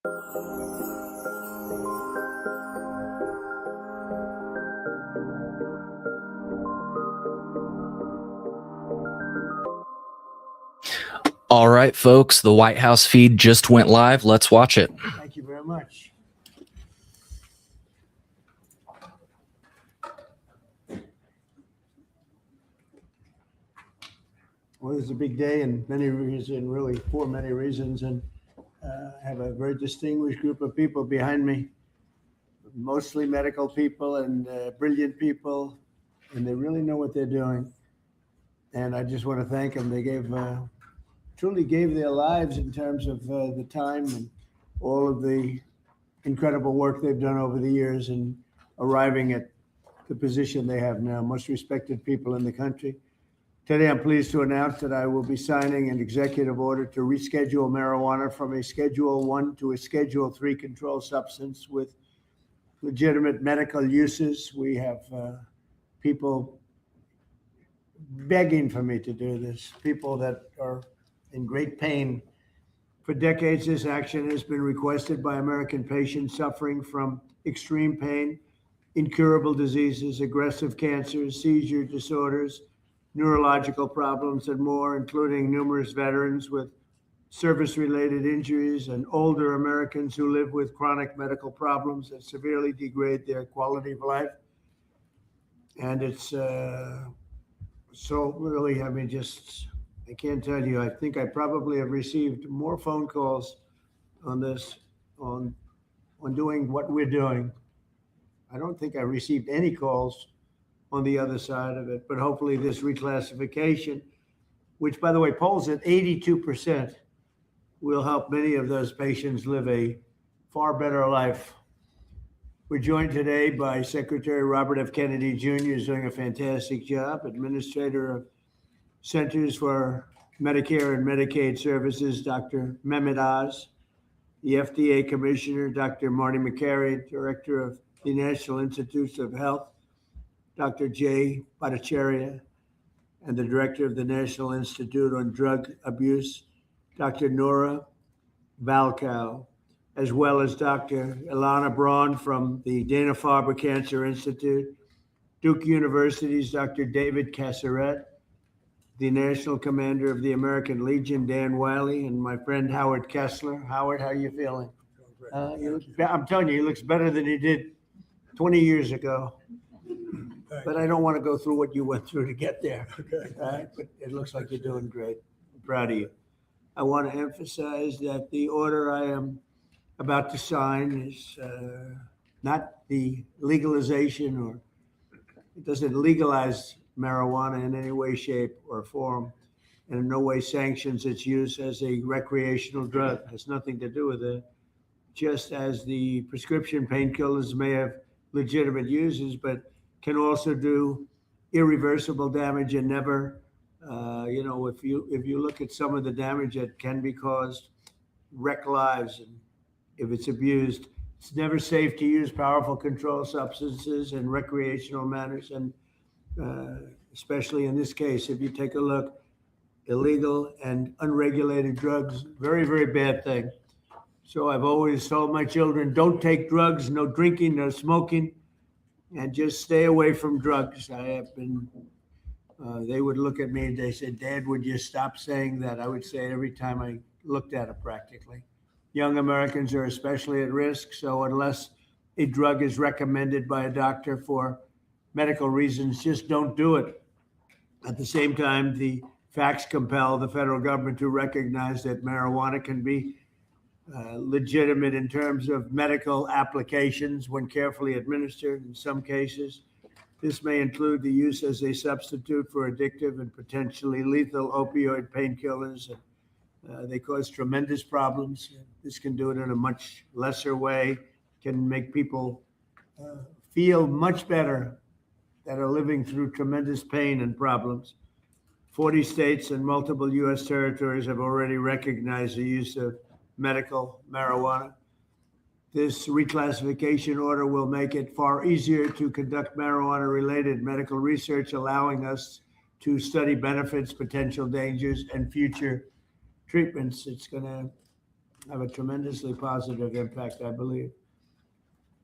All right, folks, the White House feed just went live. Let's watch it. Thank you very much. Well, this is a big day in many reasons, really for many reasons, and I have a very distinguished group of people behind me, mostly medical people and brilliant people, and they really know what they're doing. And I just want to thank them. They truly gave their lives in terms of the time and all of the incredible work they've done over the years and arriving at the position they have now, most respected people in the country. Today, I'm pleased to announce that I will be signing an executive order to reschedule marijuana from a Schedule 1 to a Schedule 3 controlled substance with legitimate medical uses. We have people begging for me to do this, people that are in great pain. For decades, this action has been requested by American patients suffering from extreme pain, incurable diseases, aggressive cancers, seizure disorders, neurological problems, and more, including numerous veterans with service-related injuries and older Americans who live with chronic medical problems that severely degrade their quality of life. And it's so really, I mean, I can't tell you, I think I probably have received more phone calls on this, on doing what we're doing. I don't think I received any calls on the other side of it, but hopefully this reclassification, which by the way polls at 82%, will help many of those patients live a far better life. We're joined today by Secretary Robert F. Kennedy Jr., who's doing a fantastic job, Administrator of Centers for Medicare and Medicaid Services, Dr. Mehmet Oz, the FDA Commissioner, Dr. Marty McCary, Director of the National Institutes of Health, Dr. Jay Bhattacharya, and the Director of the National Institute on Drug Abuse, Dr. Nora Valkow, as well as Dr. Ilana Braun from the Dana-Farber Cancer Institute, Duke University's Dr. David Casseret, the National Commander of the American Legion, Dan Wiley, and my friend Howard Kessler. Howard, how are you feeling? I'm telling you, he looks better than he did 20 years ago. But I don't want to go through what you went through to get there. Okay. Right? But it looks like you're doing great. I'm proud of you. I want to emphasize that the order I am about to sign is not the legalization, or it doesn't legalize marijuana in any way, shape, or form, and in no way sanctions its use as a recreational drug. It has nothing to do with it. Just as the prescription painkillers may have legitimate uses, but can also do irreversible damage and never, if you look at some of the damage that can be caused, wreck lives, and if it's abused, it's never safe to use powerful controlled substances in recreational manners. And especially in this case, if you take a look, illegal and unregulated drugs, very, very bad thing. So I've always told my children, don't take drugs, no drinking, no smoking, and just stay away from drugs. I have been, they would look at me and they said, Dad, would you stop saying that? I would say it every time I looked at it practically. Young Americans are especially at risk. So unless a drug is recommended by a doctor for medical reasons, just don't do it. At the same time, the facts compel the federal government to recognize that marijuana can be legitimate in terms of medical applications when carefully administered. In some cases, this may include the use as a substitute for addictive and potentially lethal opioid painkillers. They cause tremendous problems. This can do it in a much lesser way, can make people feel much better that are living through tremendous pain and problems. 40 states and multiple U.S. territories have already recognized the use of medical marijuana. This reclassification order will make it far easier to conduct marijuana-related medical research, allowing us to study benefits, potential dangers, and future treatments. It's going to have a tremendously positive impact, I believe.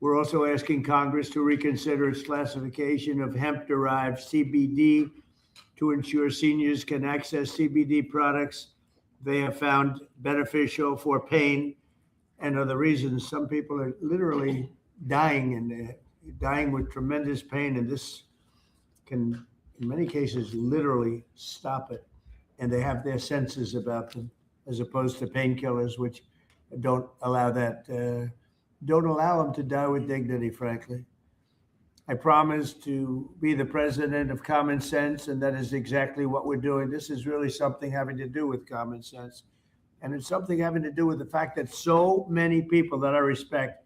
We're also asking Congress to reconsider its classification of hemp-derived CBD to ensure seniors can access CBD products they have found beneficial for pain and other reasons. Some people are literally dying, and they're dying with tremendous pain, and this can, in many cases, literally stop it. And they have their senses about them, as opposed to painkillers, which don't allow that, don't allow them to die with dignity, frankly. I promise to be the president of common sense, and that is exactly what we're doing. This is really something having to do with common sense. And it's something having to do with the fact that so many people that I respect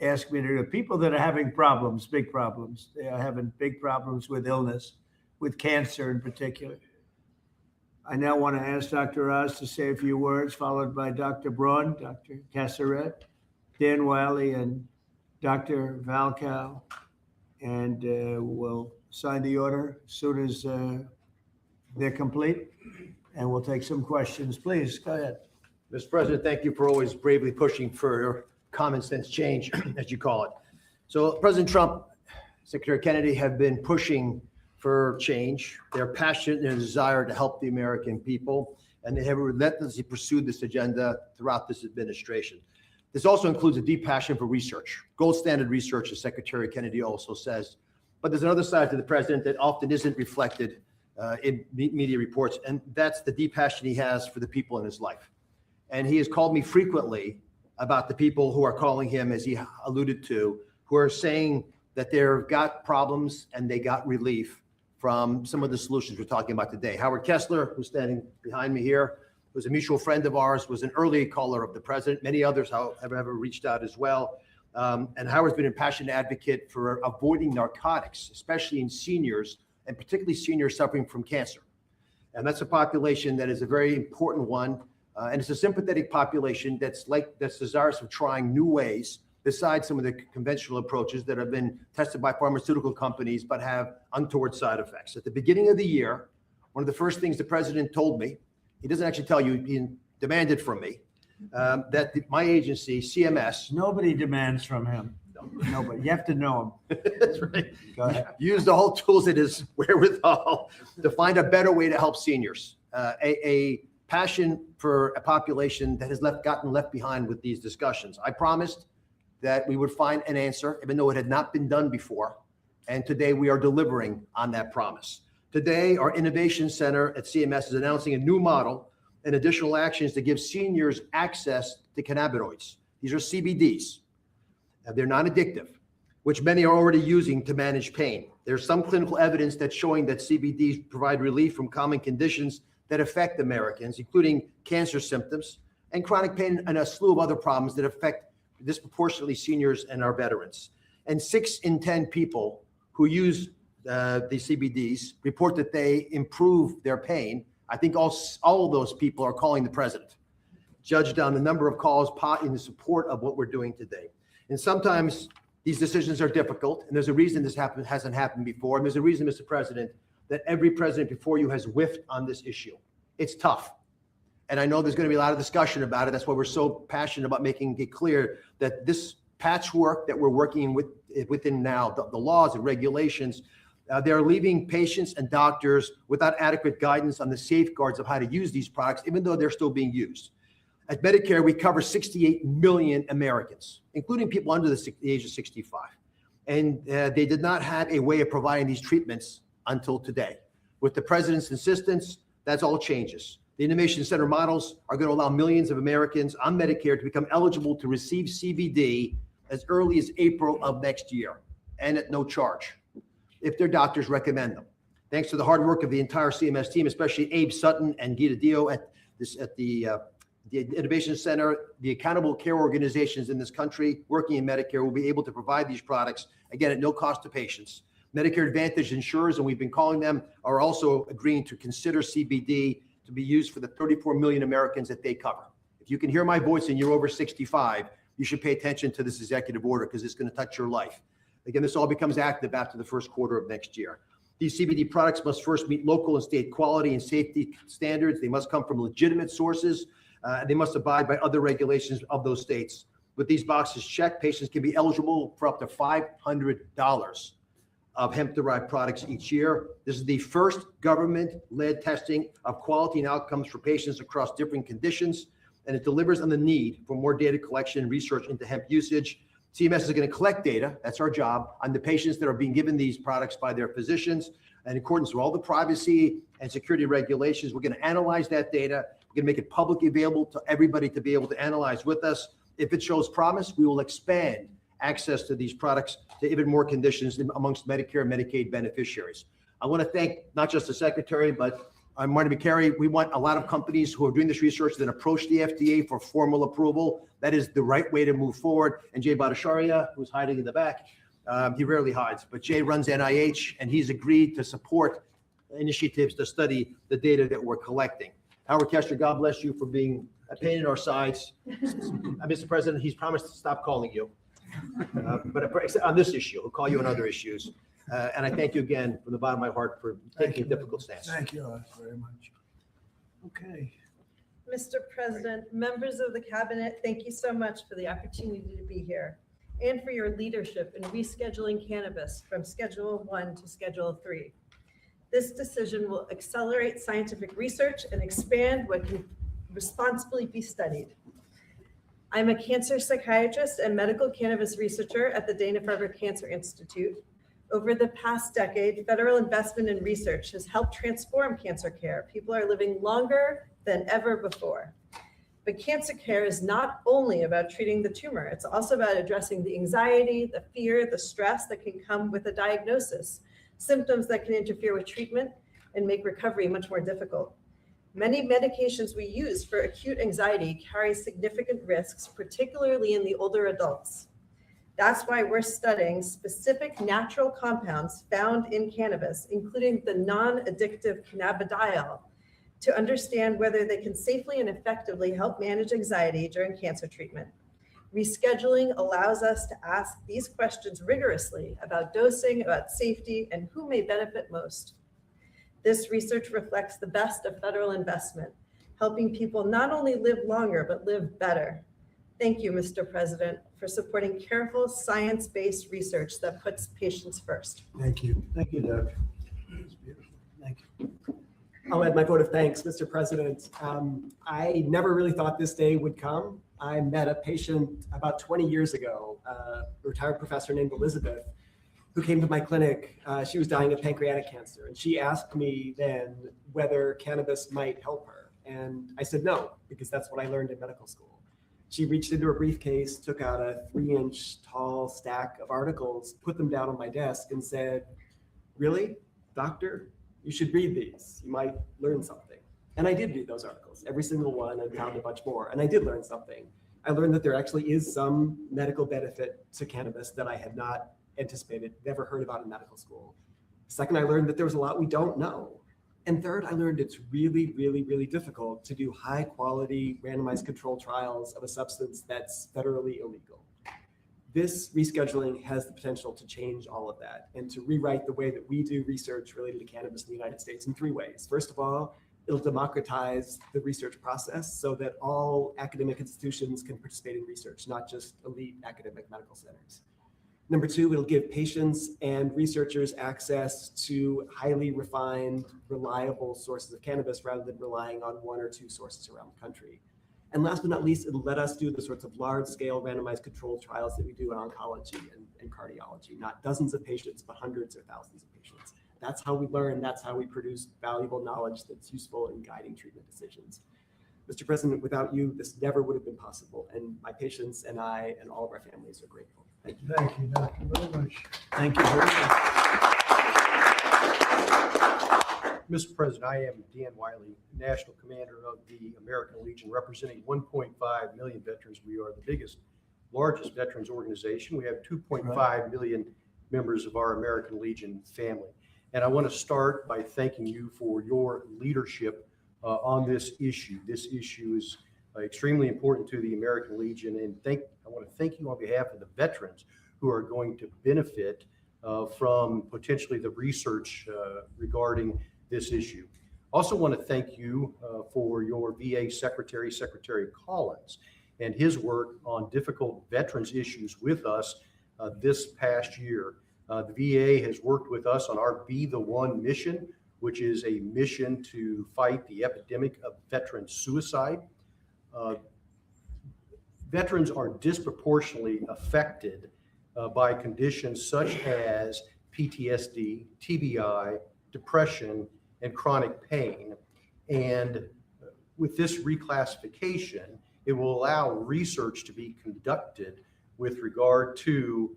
ask me to do it. People that are having problems, big problems. They are having big problems with illness, with cancer in particular. I now want to ask Dr. Oz to say a few words, followed by Dr. Braun, Dr. Casseret, Dan Wiley, and Dr. Valcow. And we'll sign the order as soon as they're complete. And we'll take some questions. Please, go ahead. Mr. President, thank you for always bravely pushing for common sense change, as you call it. So President Trump, Secretary Kennedy have been pushing for change. They're passionate in their desire to help the American people, and they have relentlessly pursued this agenda throughout this administration. This also includes a deep passion for research, gold standard research, as Secretary Kennedy also says. But there's another side to the president that often isn't reflected in media reports, and that's the deep passion he has for the people in his life. And he has called me frequently about the people who are calling him, as he alluded to, who are saying that they've got problems and they got relief from some of the solutions we're talking about today. Howard Kessler, who's standing behind me here, who's a mutual friend of ours, was an early caller of the president. Many others have reached out as well. And Howard's been a passionate advocate for avoiding narcotics, especially in seniors, and particularly seniors suffering from cancer. And that's a population that is a very important one. And it's a sympathetic population that's desirous of trying new ways besides some of the conventional approaches that have been tested by pharmaceutical companies but have untoward side effects. At the beginning of the year, one of the first things the president told me, he doesn't actually tell you, he demanded from me, that my agency, CMS. Nobody demands from him. Nobody. You have to know him. That's right. Go ahead. Use the whole tools at his wherewithal to find a better way to help seniors. A passion for a population that has gotten left behind with these discussions. I promised that we would find an answer, even though it had not been done before. And today we are delivering on that promise. Today, our Innovation Center at CMS is announcing a new model and additional actions to give seniors access to cannabinoids. These are CBDs. They're non-addictive, which many are already using to manage pain. There's some clinical evidence that's showing that CBDs provide relief from common conditions that affect Americans, including cancer symptoms and chronic pain and a slew of other problems that affect disproportionately seniors and our veterans. And 6 in 10 people who use the CBDs report that they improve their pain. I think all of those people are calling the president, judged on the number of calls in the support of what we're doing today. And sometimes these decisions are difficult, and there's a reason this hasn't happened before. And there's a reason, Mr. President, that every president before you has whiffed on this issue. It's tough. And I know there's going to be a lot of discussion about it. That's why we're so passionate about making it clear that this patchwork that we're working within now, the laws and regulations, they're leaving patients and doctors without adequate guidance on the safeguards of how to use these products, even though they're still being used. At Medicare, we cover 68 million Americans, including people under the age of 65. And they did not have a way of providing these treatments until today. With the president's insistence, that's all changes. The Innovation Center models are going to allow millions of Americans on Medicare to become eligible to receive CBD as early as April of next year, and at no charge, if their doctors recommend them. Thanks to the hard work of the entire CMS team, especially Abe Sutton and Gita Dio at the Innovation Center, the accountable care organizations in this country working in Medicare will be able to provide these products, again, at no cost to patients. Medicare Advantage insurers, and we've been calling them, are also agreeing to consider CBD to be used for the 34 million Americans that they cover. If you can hear my voice and you're over 65, you should pay attention to this executive order because it's going to touch your life. Again, this all becomes active after the first quarter of next year. These CBD products must first meet local and state quality and safety standards. They must come from legitimate sources. They must abide by other regulations of those states. With these boxes checked, patients can be eligible for up to $500 of hemp-derived products each year. This is the first government-led testing of quality and outcomes for patients across different conditions, and it delivers on the need for more data collection and research into hemp usage. CMS is going to collect data, that's our job, on the patients that are being given these products by their physicians. And in accordance with all the privacy and security regulations, we're going to analyze that data. We're going to make it publicly available to everybody to be able to analyze with us. If it shows promise, we will expand access to these products to even more conditions amongst Medicare and Medicaid beneficiaries. I want to thank not just the secretary, but Marty McCary. We want a lot of companies who are doing this research that approach the FDA for formal approval. That is the right way to move forward. And Jay Bhattacharya, who's hiding in the back, he rarely hides, but Jay runs NIH, and he's agreed to support initiatives to study the data that we're collecting. Howard Kester, God bless you for being a pain in our sides. Mr. President, he's promised to stop calling you. But on this issue, he'll call you on other issues. And I thank you again from the bottom of my heart for taking a difficult stance. Thank you very much. Okay. Mr. President, members of the cabinet, thank you so much for the opportunity to be here and for your leadership in rescheduling cannabis from Schedule 1 to Schedule 3. This decision will accelerate scientific research and expand what can responsibly be studied. I'm a cancer psychiatrist and medical cannabis researcher at the Dana-Farber Cancer Institute. Over the past decade, federal investment in research has helped transform cancer care. People are living longer than ever before. But cancer care is not only about treating the tumor, it's also about addressing the anxiety, the fear, the stress that can come with a diagnosis, symptoms that can interfere with treatment and make recovery much more difficult. Many medications we use for acute anxiety carry significant risks, particularly in the older adults. That's why we're studying specific natural compounds found in cannabis, including the non-addictive cannabidiol, to understand whether they can safely and effectively help manage anxiety during cancer treatment. Rescheduling allows us to ask these questions rigorously about dosing, about safety, and who may benefit most. This research reflects the best of federal investment, helping people not only live longer, but live better. Thank you, Mr. President, for supporting careful science-based research that puts patients first. Thank you. Thank you, Doug. That's beautiful. Thank you. I'll add my vote of thanks, Mr. President. I never really thought this day would come. I met a patient about 20 years ago, a retired professor named Elizabeth, who came to my clinic. She was dying of pancreatic cancer, and she asked me then whether cannabis might help her. And I said no, because that's what I learned in medical school. She reached into her briefcase, took out a 3-inch tall stack of articles, put them down on my desk and said, "Really, doctor? You should read these. You might learn something." And I did read those articles, every single one, and found a bunch more. And I did learn something. I learned that there actually is some medical benefit to cannabis that I had not anticipated, never heard about in medical school. Second, I learned that there was a lot we don't know. And third, I learned it's really, really, really difficult to do high quality randomized controlled trials of a substance that's federally illegal. This rescheduling has the potential to change all of that and to rewrite the way that we do research related to cannabis in the United States in 3 ways. First of all, it'll democratize the research process so that all academic institutions can participate in research, not just elite academic medical centers. Number 2, it'll give patients and researchers access to highly refined, reliable sources of cannabis rather than relying on 1 or 2 sources around the country. And last but not least, it'll let us do the sorts of large-scale randomized controlled trials that we do in oncology and cardiology, not dozens of patients, but hundreds or thousands of patients. That's how we learn. That's how we produce valuable knowledge that's useful in guiding treatment decisions. Mr. President, without you, this never would have been possible. And my patients and I and all of our families are grateful. Thank you. Thank you, Doctor, very much. Thank you very much. Mr. President, I am Dan Wiley, National Commander of the American Legion, representing 1.5 million veterans. We are the largest veterans organization. We have 2.5 million members of our American Legion family. And I want to start by thanking you for your leadership on this issue. This issue is extremely important to the American Legion, and I want to thank you on behalf of the veterans who are going to benefit from potentially the research regarding this issue. Also want to thank you for your VA Secretary, Secretary Collins, and his work on difficult veterans issues with us this past year. The VA has worked with us on our Be the One mission, which is a mission to fight the epidemic of veteran suicide. Veterans are disproportionately affected by conditions such as PTSD, TBI, depression, and chronic pain. And with this reclassification, it will allow research to be conducted with regard to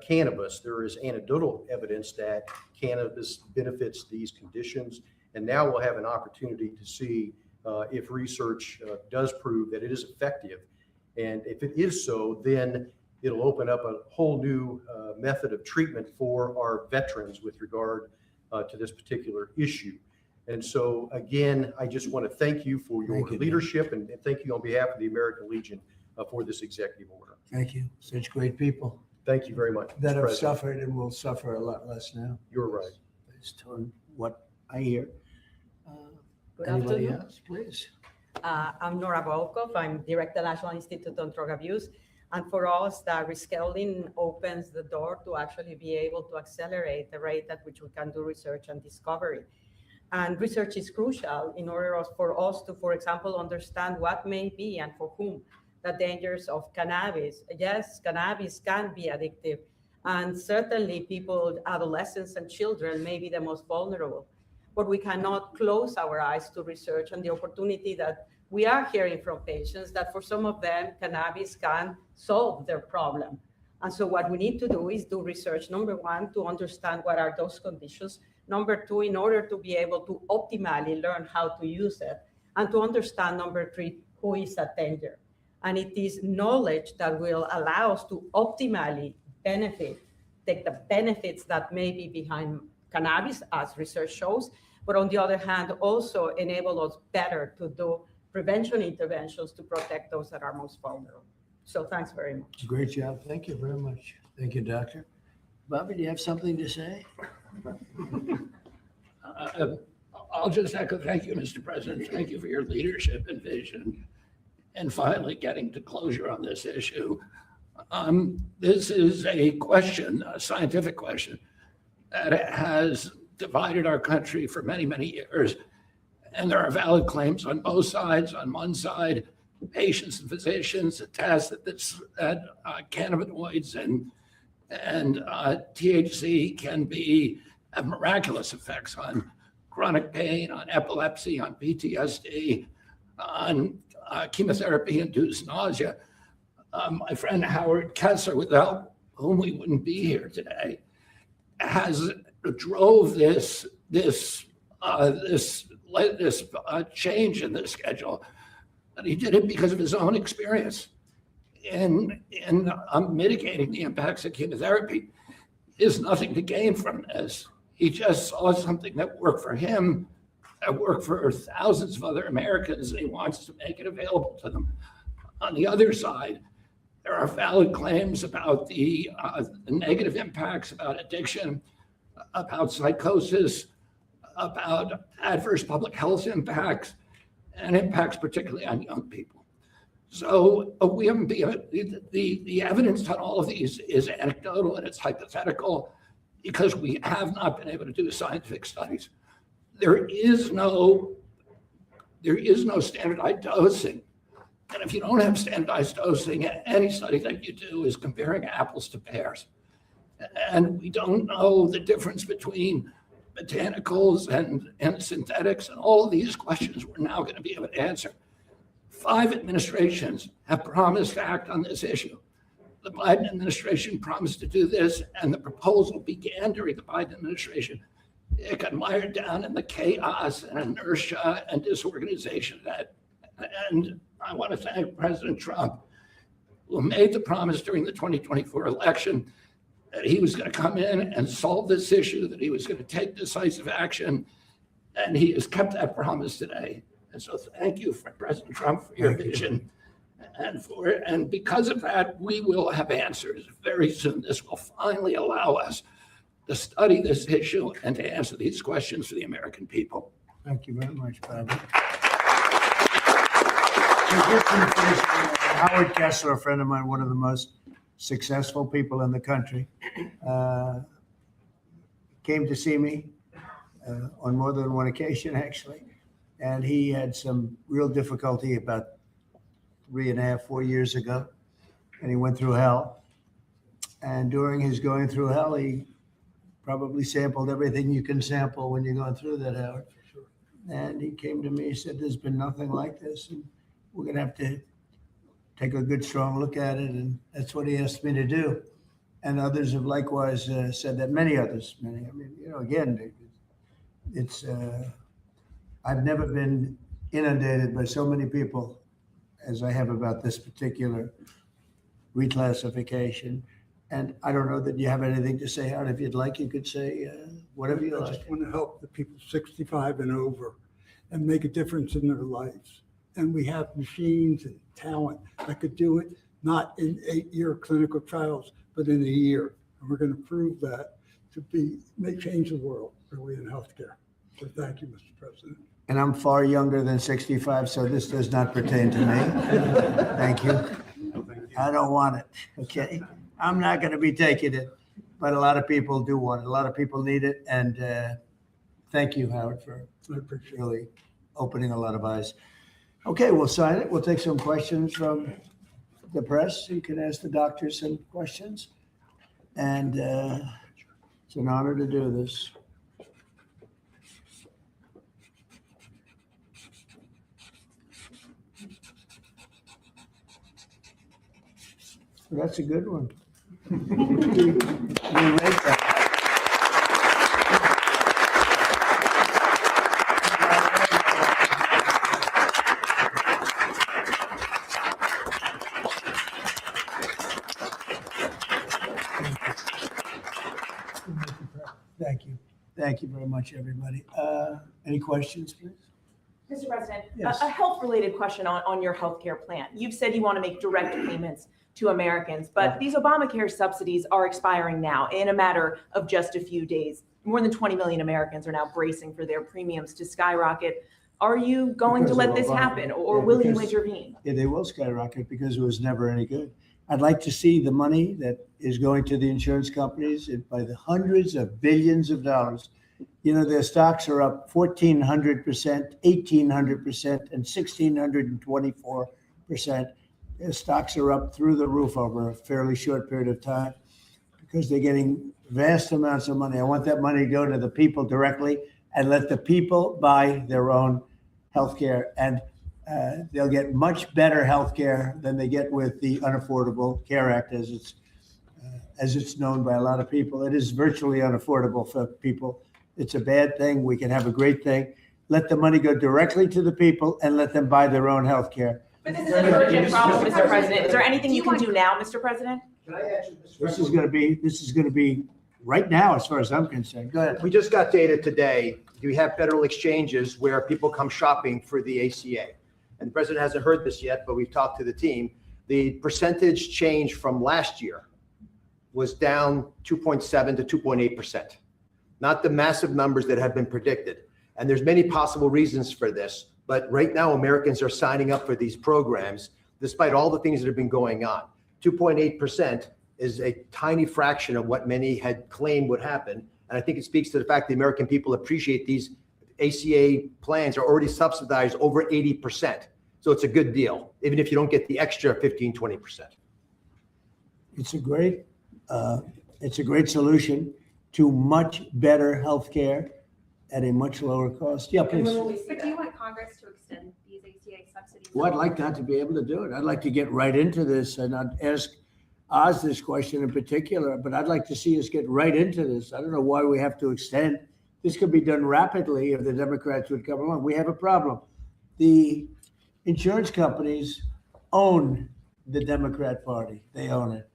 cannabis. There is anecdotal evidence that cannabis benefits these conditions. And now we'll have an opportunity to see if research does prove that it is effective. And if it is so, then it'll open up a whole new method of treatment for our veterans with regard to this particular issue. And so, again, I just want to thank you for your leadership and thank you on behalf of the American Legion for this executive order. Thank you. Such great people Thank you very much. that Mr. have President. suffered and will suffer a lot less now. You're right. Based on what I hear. Good Anybody afternoon. else, please? I'm Nora Volkov. I'm Director, National Institute on Drug Abuse. And for us, the rescheduling opens the door to actually be able to accelerate the rate at which we can do research and discovery. And research is crucial in order for us to, for example, understand what may be and for whom the dangers of cannabis. Yes, cannabis can be addictive. And certainly people, adolescents and children may be the most vulnerable. But we cannot close our eyes to research and the opportunity that we are hearing from patients that for some of them, cannabis can solve their problem. And so what we need to do is do research, number one, to understand what are those conditions. Number two, in order to be able to optimally learn how to use it. And to understand, number three, who is at danger. And it is knowledge that will allow us to optimally take the benefits that may be behind cannabis, as research shows, but on the other hand, also enable us better to do prevention interventions to protect those that are most vulnerable. So thanks very much. Great job. Thank you very much. Thank you, Doctor. Bobby, do you have something to say? I'll just echo, thank you, Mr. President. Thank you for your leadership and vision and finally getting to closure on this issue. This is a question, a scientific question, that has divided our country for many, many years. And there are valid claims on both sides. On one side, patients and physicians attest that cannabinoids and THC can have miraculous effects on chronic pain, on epilepsy, on PTSD, on chemotherapy-induced nausea. My friend Howard Kessler, without whom we wouldn't be here today, drove this change in the schedule. And he did it because of his own experience in mitigating the impacts of chemotherapy. There's nothing to gain from this. He just saw something that worked for him, that worked for thousands of other Americans, and he wants to make it available to them. On the other side, there are valid claims about the negative impacts, about addiction, about psychosis, about adverse public health impacts, and impacts particularly on young people. So we haven't been, the evidence on all of these is anecdotal and it's hypothetical because we have not been able to do scientific studies. There is no standardized dosing. And if you don't have standardized dosing, any study that you do is comparing apples to pears. And we don't know the difference between botanicals and synthetics, and all of these questions we're now going to be able to answer. 5 administrations have promised to act on this issue. The Biden administration promised to do this, and the proposal began during the Biden administration. It got mired down in the chaos and inertia and disorganization of that. And I want to thank President Trump, who made the promise during the 2024 election that he was going to come in and solve this issue, that he was going to take decisive action, and he has kept that promise today. And so thank you, President Trump, for your vision. And because of that, we will have answers very soon. This will finally allow us to study this issue and to answer these questions for the American people. Thank you very much, Bobby. Howard Kessler, a friend of mine, one of the most successful people in the country, came to see me on more than one occasion, actually. And he had some real difficulty about 3.5, 4 years ago. And he went through hell. And during his going through hell, he probably sampled everything you can sample when you're going through that, Howard. And he came to me, he said, there's been nothing like this. And we're going to have to take a good, strong look at it. And that's what he asked me to do. And others have likewise said that, many others, I mean, again, it's, I've never been inundated by so many people as I have about this particular reclassification. And I don't know that you have anything to say, Howard. If you'd like, you could say whatever you I like. just want to help the people 65 and over and make a difference in their lives. And we have machines and talent that could do it, not in 8-year clinical trials, but in a year. And we're going to prove that to change the world really in healthcare. So thank you, Mr. President. And I'm far younger than 65, so this does not pertain to me. Thank you. I don't want it, okay? I'm not going to be taking it, but a lot of people do want it. A lot of people need it. And thank you, Howard, for I appreciate it. really opening a lot of eyes. Okay, we'll sign it. We'll take some questions from the press. You can ask the doctor some questions. And it's an honor to do this. That's a good one. We rate that. Thank you. Thank you very much, everybody. Any questions, please? Mr. President, Yes. a health-related question on your healthcare plan. You've said you want to make direct payments to Americans, but these Obamacare subsidies are expiring now in a matter of just a few days. More than 20 million Americans are now bracing for their premiums to skyrocket. Are you going to Because let of this Obama. happen, or Yeah, will you because- intervene? Yeah, they will skyrocket because it was never any good. I'd like to see the money that is going to the insurance companies by the hundreds of billions of dollars. Their stocks are up 1,400%, 1,800%, and 1,624%. Their stocks are up through the roof over a fairly short period of time because they're getting vast amounts of money. I want that money to go to the people directly and let the people buy their own health care. And they'll get much better health care than they get with the Unaffordable Care Act, as it's known by a lot of people. It is virtually unaffordable for people. It's a bad thing. We can have a great thing. Let the money go directly to the people and let them buy their own health care. But this is an urgent problem, Mr. President. Is there anything you can do now, Mr. President? Can I answer this? This is going to be right now, as far as I'm concerned. Go ahead. We just got data today. We have federal exchanges where people come shopping for the ACA. And the president hasn't heard this yet, but we've talked to the team. The percentage change from last year was down 2.7 to 2.8%. Not the massive numbers that have been predicted. And there's many possible reasons for this. But right now, Americans are signing up for these programs, despite all the things that have been going on. 2.8% is a tiny fraction of what many had claimed would happen. And I think it speaks to the fact the American people appreciate these ACA plans are already subsidized over 80%. So it's a good deal, even if you don't get the extra 15, 20%. It's a great solution to much better health care at a much lower cost. Yeah, please. But do you want Congress to extend these ACA subsidies? Well, I'd like that to be able to do it. I'd like to get right into this, and I'd ask Oz this question in particular, but I'd like to see us get right into this. I don't know why we have to extend. This could be done rapidly if the Democrats would come along. We have a problem. The insurance companies own the Democrat Party. They own it.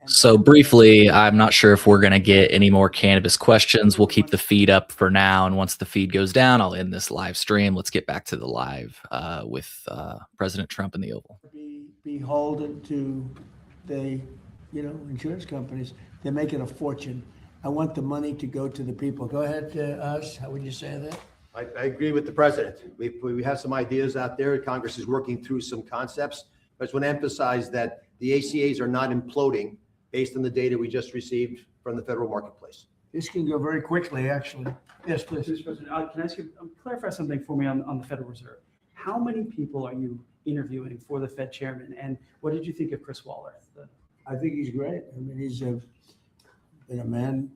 So briefly, I'm not sure if we're going to get any more cannabis questions. We'll keep the feed up for now. And once the feed goes down, I'll end this live stream. Let's get back to the live with President Trump in the Oval. Be beholden to the, insurance companies. They're making a fortune. I want the money to go to the people. Go ahead, Oz. How would you say that? I agree with the president. We have some ideas out there. Congress is working through some concepts. I just want to emphasize that the ACAs are not imploding based on the data we just received from the federal marketplace. This can go very quickly, actually. Yes, please. Mr. President, can I ask you, clarify something for me on the Federal Reserve? How many people are you interviewing for the Fed chairman, and what did you think of Chris Waller? I think he's great. I mean, he's been a man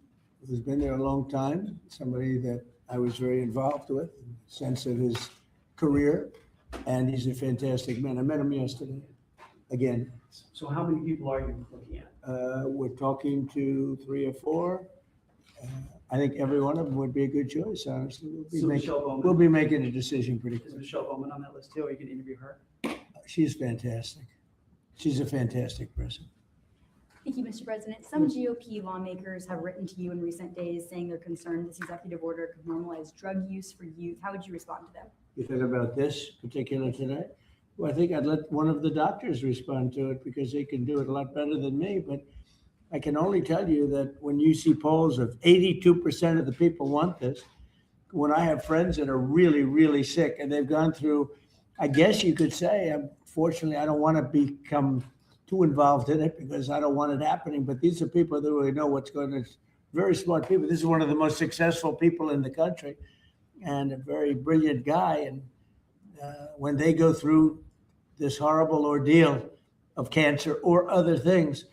who's been there a long time, somebody that I was very involved with, in the sense of his career, and he's a fantastic man. I met him yesterday, again. So how many people are you looking at? We're talking to 3 or 4. I think every one of them would be a good choice, honestly. So Michelle Bowman. We'll be making a decision pretty Is quick. Michelle Bowman on that list too, or you can interview her? She's fantastic. She's a fantastic person. Thank you, Mr. President. Some GOP lawmakers have written to you in recent days saying they're concerned this executive order could normalize drug use for youth. How would you respond to them? You think about this particular today? Well, I think I'd let one of the doctors respond to it because they can do it a lot better than me. But I can only tell you that when you see polls of 82% of the people want this, when I have friends that are really, really sick and they've gone through, I guess you could say, unfortunately, I don't want to become too involved in it because I don't want it happening. But these are people that really know what's going on. Very smart people. This is one of the most successful people in the country and a very brilliant guy. And when they go through this horrible ordeal of cancer or other things,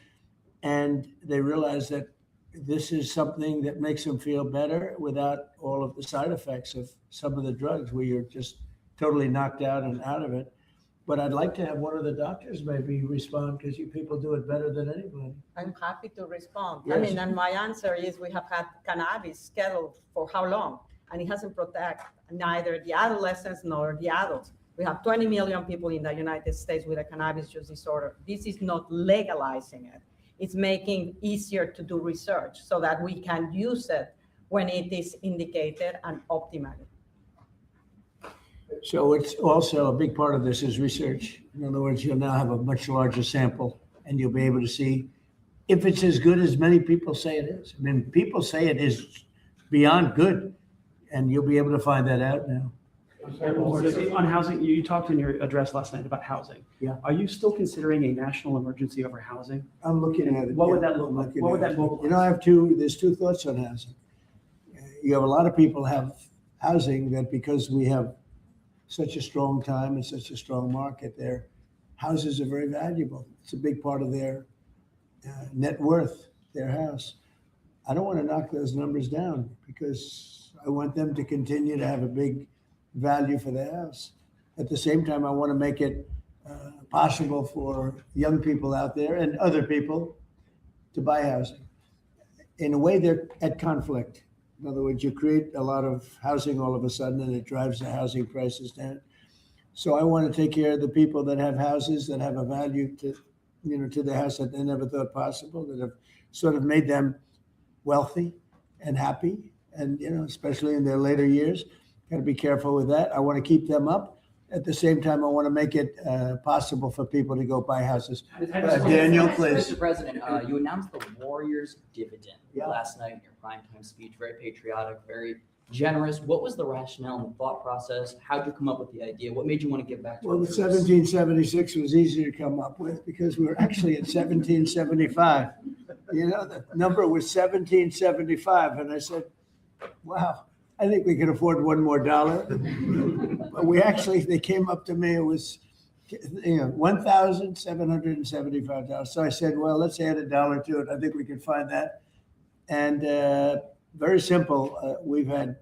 and they realize that this is something that makes them feel better without all of the side effects of some of the drugs where you're just totally knocked out and out of it. But I'd like to have one of the doctors maybe respond because you people do it better than anybody. I'm happy to respond. Yes. I mean, and my answer is we have had cannabis scheduled for how long? And it hasn't protected neither the adolescents nor the adults. We have 20 million people in the United States with a cannabis use disorder. This is not legalizing it. It's making easier to do research so that we can use it when it is indicated and optimally. So it's also a big part of this is research. In other words, you'll now have a much larger sample and you'll be able to see if it's as good as many people say it is. I mean, people say it is beyond good, and you'll be able to find that out now. On housing, you talked in your address last night about housing. Yeah. Are you still considering a national emergency over housing? I'm looking at it. What would Yeah, that look I'm like? looking What would at that it. look You know, there's two thoughts on housing. You have a lot of people have housing that because we have such a strong time and such a strong market, their houses are very valuable. It's a big part of their net worth, their house. I don't want to knock those numbers down because I want them to continue to have a big value for their house. At the same time, I want to make it possible for young people out there and other people to buy housing. In a way, they're at conflict. In other words, you create a lot of housing all of a sudden and it drives the housing prices down. So I want to take care of the people that have houses that have a value to, to the house that they never thought possible, that have sort of made them wealthy and happy. And, especially in their later years, got to be careful with that. I want to keep them up. At the same time, I want to make it possible for people to go buy houses. Daniel, please. Mr. President, you announced the Warriors dividend Yeah. last night in your primetime speech. Very patriotic, very generous. What was the rationale and the thought process? How did you come up with the idea? What made you want to give back to Well, the our troops? 1776 was easy to come up with because we were actually at 1775. The number was 1775. And I said, wow, I think we can afford one more dollar. But they came up to me, it was, $1,775. So I said, well, let's add $1 to it. I think we can find that. And very simple. We've had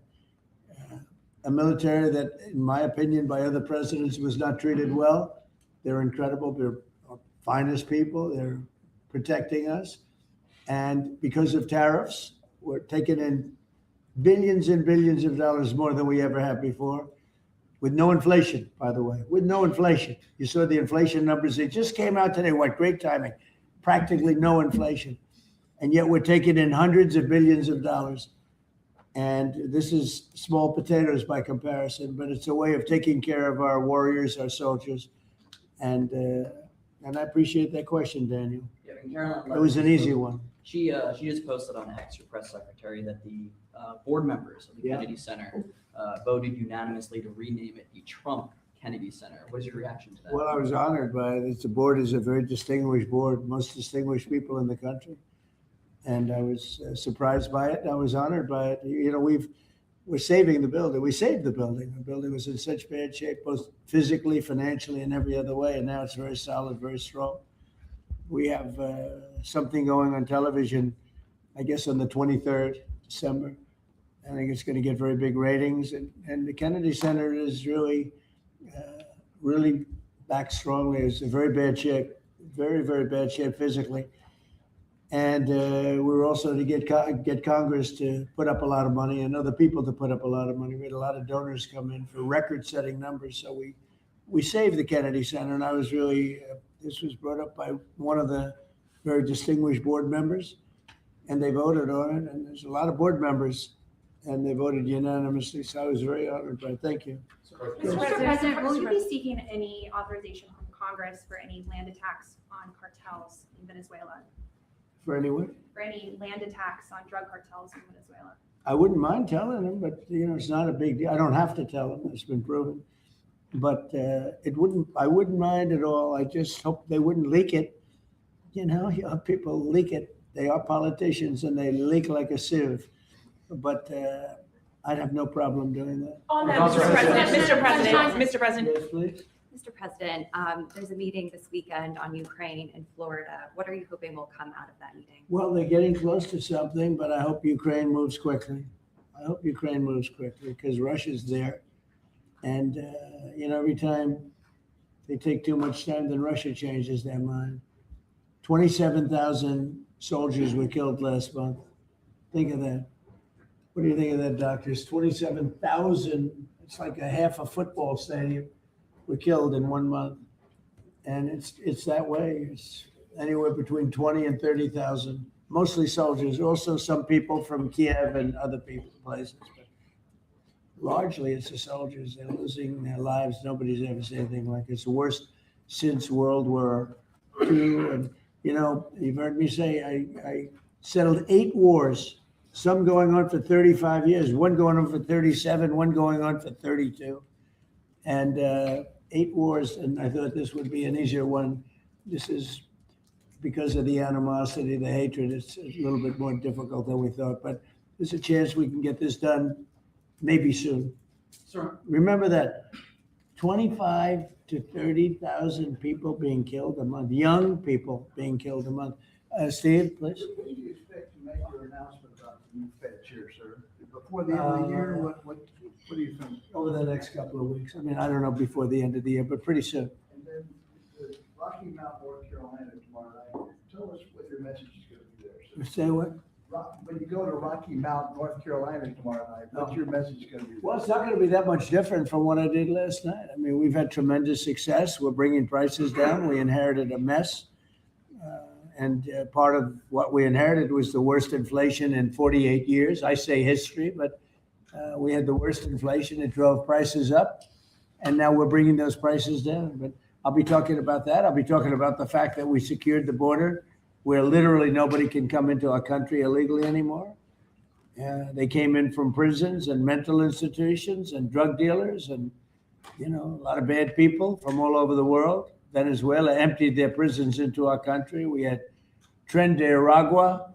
a military that, in my opinion, by other presidents, was not treated well. They're incredible. They're our finest people. They're protecting us. And because of tariffs, we're taking in billions and billions of dollars more than we ever have before, with no inflation, by the way, with no inflation. You saw the inflation numbers. They just came out today. What great timing. Practically no inflation. And yet we're taking in hundreds of billions of dollars. And this is small potatoes by comparison, but it's a way of taking care of our warriors, our soldiers. And I appreciate that question, Daniel. Yeah, and Carolyn It was an easy one. She just posted on X, your press secretary, that the board members of the Yeah. Kennedy Center voted unanimously to rename it the Trump Kennedy Center. What is your reaction to that? Well, I was honored by it. The board is a very distinguished board, most distinguished people in the country. And I was surprised by it. I was honored by it. You know, we're saving the building. We saved the building. The building was in such bad shape, both physically, financially, and every other way. And now it's very solid, very strong. We have something going on television, I guess on the 23rd December. I think it's going to get very big ratings. And the Kennedy Center is really back strongly. It's in very bad shape, very, very bad shape physically. And we're also to get Congress to put up a lot of money and other people to put up a lot of money. We had a lot of donors come in for record-setting numbers. So we saved the Kennedy Center. And I was really, this was brought up by one of the very distinguished board members. And they voted on it. And there's a lot of board members. And they voted unanimously. So I was very honored by it. Thank you. Mr. President, will you be seeking any authorization from Congress for any land attacks on cartels in Venezuela? For anyone? For any land attacks on drug cartels in Venezuela? I wouldn't mind telling them, but it's not a big deal. I don't have to tell them. It's been proven. But I wouldn't mind at all. I just hope they wouldn't leak it. You know, people leak it. They are politicians and they leak like a sieve. But I'd have no problem doing that. On that, Mr. President, Yes, please. Mr. President, there's a meeting this weekend on Ukraine in Florida. What are you hoping will come out of that meeting? Well, they're getting close to something, but I hope Ukraine moves quickly. I hope Ukraine moves quickly because Russia's there. And, every time they take too much time, then Russia changes their mind. 27,000 soldiers were killed last month. Think of that. What do you think of that, doctors? 27,000, it's like a half a football stadium were killed in 1 month. And it's that way. It's anywhere between 20 and 30,000, mostly soldiers, also some people from Kiev and other places. But largely it's the soldiers. They're losing their lives. Nobody's ever said anything like it. It's the worst since World War II. And, you've heard me say I settled 8 wars, some going on for 35 years, one going on for 37, one going on for 32. And 8 wars, and I thought this would be an easier one. This is because of the animosity, the hatred. It's a little bit more difficult than we thought, but there's a chance we can get this done maybe soon. Sir. Remember that 25 to 30,000 people being killed a month, young people being killed a month. Steve, please. When do you expect to make your announcement about the new Fed chair, sir? Before the end of the year, what do you think? Over the next couple of weeks. I mean, I don't know before the end of the year, but pretty soon. And then the Rocky Mount, North Carolina tomorrow night. Tell us what your message is going to be there, sir. Say what? When you go to Rocky Mount, North Carolina tomorrow night, what's your message going to be? Well, it's not going to be that much different from what I did last night. I mean, we've had tremendous success. We're bringing prices down. We inherited a mess. And part of what we inherited was the worst inflation in 48 years. I say history, but we had the worst inflation. It drove prices up. And now we're bringing those prices down. But I'll be talking about that. I'll be talking about the fact that we secured the border where literally nobody can come into our country illegally anymore. They came in from prisons and mental institutions and drug dealers and, a lot of bad people from all over the world. Venezuela emptied their prisons into our country. We had Tren de Aragua,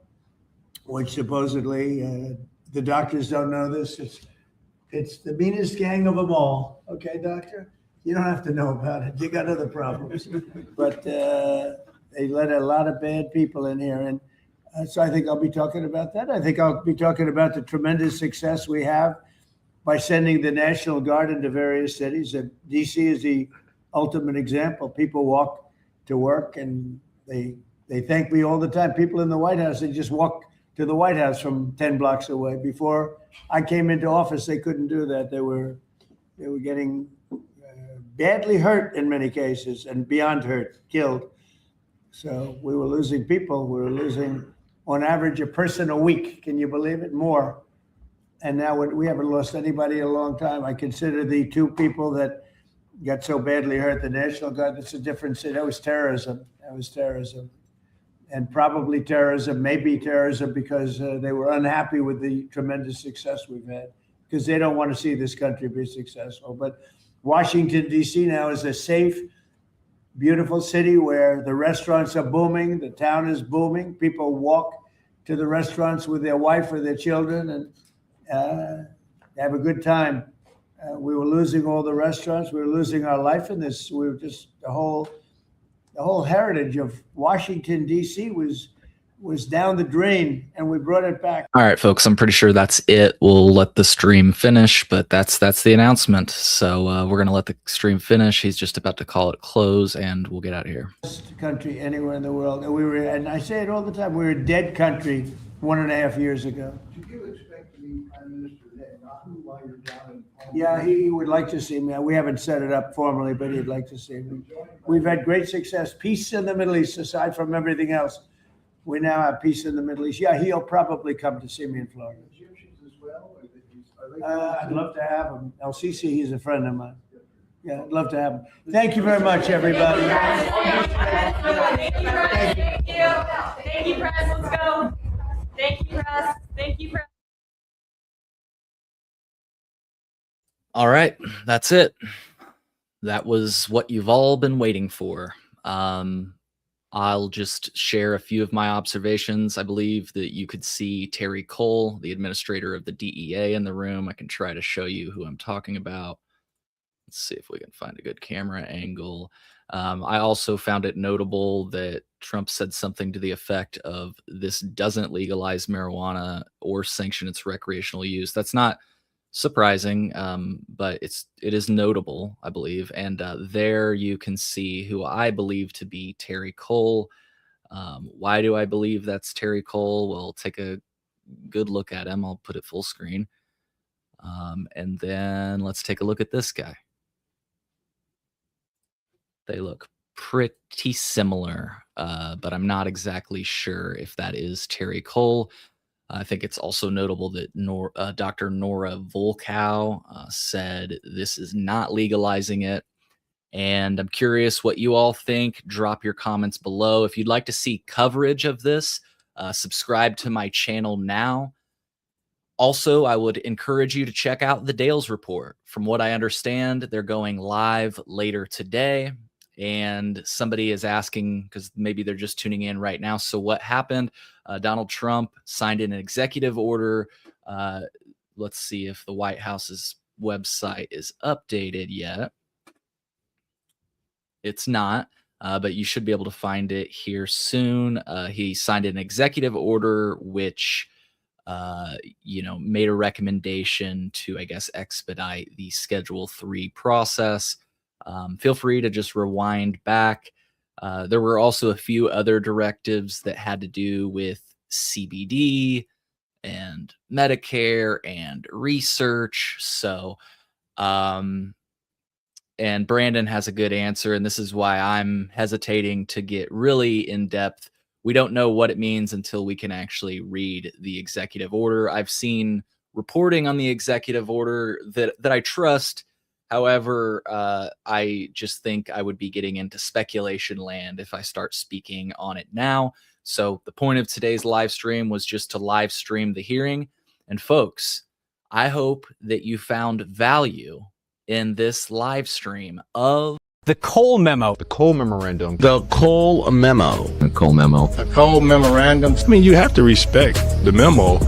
which supposedly, the doctors don't know this. It's the meanest gang of them all. Okay, doctor? You don't have to know about it. You got other problems. But they let a lot of bad people in here. And so I think I'll be talking about that. I think I'll be talking about the tremendous success we have by sending the National Guard into various cities. And DC is the ultimate example. People walk to work and they thank me all the time. People in the White House, they just walk to the White House from 10 blocks away. Before I came into office, they couldn't do that. They were getting badly hurt in many cases and beyond hurt, killed. So we were losing people. We were losing on average a person a week. Can you believe it? More. And now we haven't lost anybody in a long time. I consider the 2 people that got so badly hurt, the National Guard, that's a different city. That was terrorism. and probably terrorism, maybe terrorism, because they were unhappy with the tremendous success we've had, because they don't want to see this country be successful. But Washington, D.C. now is a safe, beautiful city where the restaurants are booming, the town is booming. People walk to the restaurants with their wife or their children and have a good time. We were losing all the restaurants. We were losing our life in this. We were just the whole heritage of Washington, D.C. was down the drain, and we brought it back. All right, folks, I'm pretty sure that's it. We'll let the stream finish, but that's the announcement. So we're going to let the stream finish. He's just about to call it close, and we'll get out of here. Best country anywhere in the world. And I say it all the time, we were a dead country 1.5 years ago. Do you expect to meet Prime Minister Netanyahu while you're down in Palm Yeah, he would like to see me. We haven't set it up formally, but he'd like to see me. We've had great success. Peace in the Middle East, aside from everything else. We now have peace in the Middle East. Yeah, he'll probably come to see me in Florida. Egyptians as well? Are they I'd love to have him. El Sisi, he's a friend of mine. Yeah, I'd love to have him. Thank you very much, everybody. Thank you, press. Let's go. Thank you, press. Thank you, press. All right, that's it. That was what you've all been waiting for. I'll just share a few of my observations. I believe that you could see Terry Cole, the administrator of the DEA, in the room. I can try to show you who I'm talking about. Let's see if we can find a good camera angle. I also found it notable that Trump said something to the effect of, "This doesn't legalize marijuana or sanction its recreational use." That's not surprising, but it is notable, I believe. And there you can see who I believe to be Terry Cole. Why do I believe that's Terry Cole? Well, take a good look at him. I'll put it full screen. And then let's take a look at this guy. They look pretty similar, but I'm not exactly sure if that is Terry Cole. I think it's also notable that Dr. Nora Volkow said this is not legalizing it. And I'm curious what you all think. Drop your comments below. If you'd like to see coverage of this, subscribe to my channel now. Also, I would encourage you to check out the Dales Report. From what I understand, they're going live later today. And somebody is asking, because maybe they're just tuning in right now, so what happened? Donald Trump signed an executive order. Let's see if the White House's website is updated yet. It's not, but you should be able to find it here soon. He signed an executive order which made a recommendation to, I guess, expedite the Schedule 3 process. Feel free to just rewind back. There were also a few other directives that had to do with CBD and Medicare and research. So, and Brandon has a good answer, and this is why I'm hesitating to get really in depth. We don't know what it means until we can actually read the executive order. I've seen reporting on the executive order that I trust. However, I just think I would be getting into speculation land if I start speaking on it now. So the point of today's live stream was just to live stream the hearing. And folks, I hope that you found value in this live stream of the Cole Memo. The Cole Memorandum. The Cole Memo. The Cole Memo. The Cole Memorandum. I mean, you have to respect the memo.